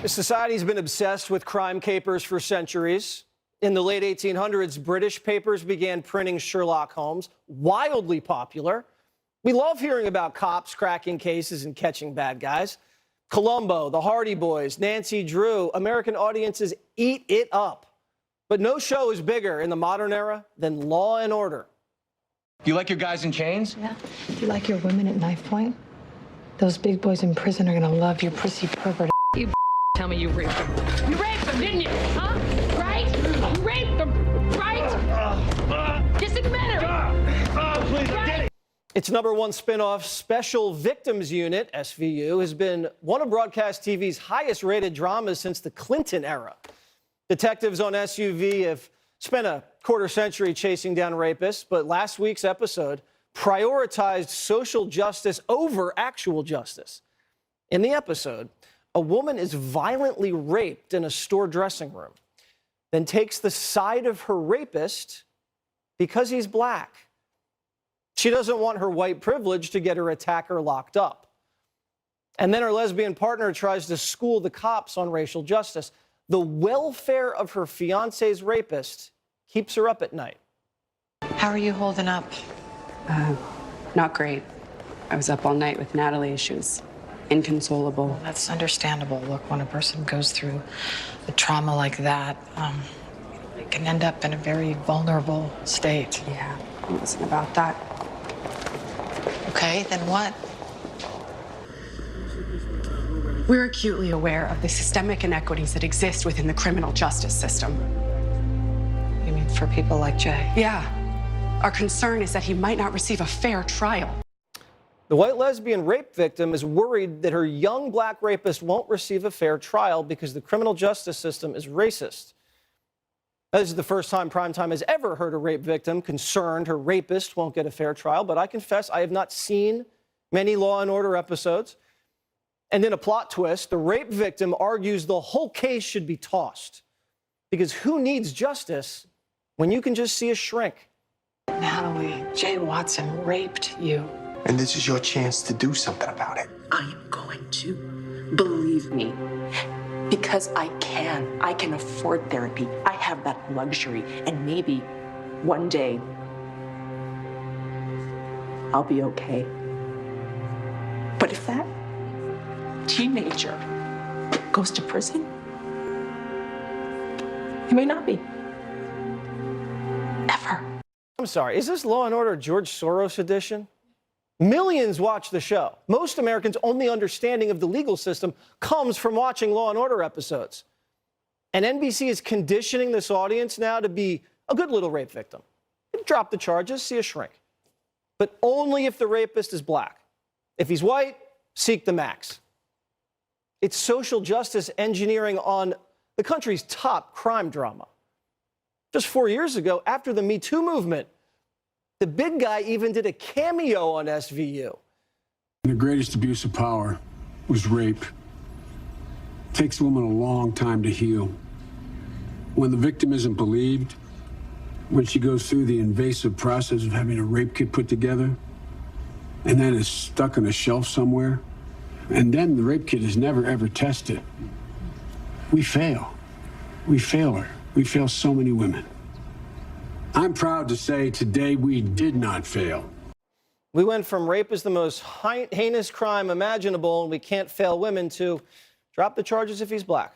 Society's been obsessed with crime capers for centuries. In the late 1800s, British papers began printing Sherlock Holmes, wildly popular. We love hearing about cops cracking cases and catching bad guys. Columbo, the Hardy Boys, Nancy Drew, American audiences eat it up. But no show is bigger in the modern era than Law and Order. Do you like your guys in chains? Yeah. Do you like your women at knife point? Those big boys in prison are gonna love your prissy pervert. You tell me you raped them. You raped them, didn't you? Huh? Right? You raped them, right? Just admit it. Please, get it. Its #1 spinoff, Special Victims Unit, SVU, has been one of broadcast TV's highest-rated dramas since the Clinton era. Detectives on SUV have spent a quarter-century chasing down rapists, but last week's episode prioritized social justice over actual justice. In the episode, a woman is violently raped in a store dressing room, then takes the side of her rapist because he's black. She doesn't want her white privilege to get her attacker locked up. And then her lesbian partner tries to school the cops on racial justice. The welfare of her fiance's rapist keeps her up at night. How are you holding up? Not great. I was up all night with Natalie issues. Inconsolable. That's understandable. Look, when a person goes through a trauma like that, they can end up in a very vulnerable state. Yeah, it wasn't about that. Okay, then what? We're acutely aware of the systemic inequities that exist within the criminal justice system. You mean for people like Jay? Yeah. Our concern is that he might not receive a fair trial. The white lesbian rape victim is worried that her young black rapist won't receive a fair trial because the criminal justice system is racist. This is the first time Primetime has ever heard a rape victim concerned her rapist won't get a fair trial, but I confess I have not seen many Law and Order episodes. And in a plot twist, the rape victim argues the whole case should be tossed because who needs justice when you can just see a shrink? Natalie, Jay Watson raped you. And this is your chance to do something about it. I am going to. Believe me. Because I can. I can afford therapy. I have that luxury. And maybe one day I'll be okay. But if that teenager goes to prison, he may not be. Ever. I'm sorry, is this Law and Order George Soros edition? Millions watch the show. Most Americans' only understanding of the legal system comes from watching Law and Order episodes. And NBC is conditioning this audience now to be a good little rape victim. Drop the charges, see a shrink. But only if the rapist is black. If he's white, seek the max. It's social justice engineering on the country's top crime drama. Just 4 years ago, after the Me Too movement, the big guy even did a cameo on SVU. The greatest abuse of power was rape. It takes a woman a long time to heal. When the victim isn't believed, when she goes through the invasive process of having a rape kit put together, and then is stuck on a shelf somewhere, and then the rape kit is never, ever tested, we fail. We fail her. We fail so many women. I'm proud to say today we did not fail. We went from rape is the most heinous crime imaginable and we can't fail women to drop the charges if he's black.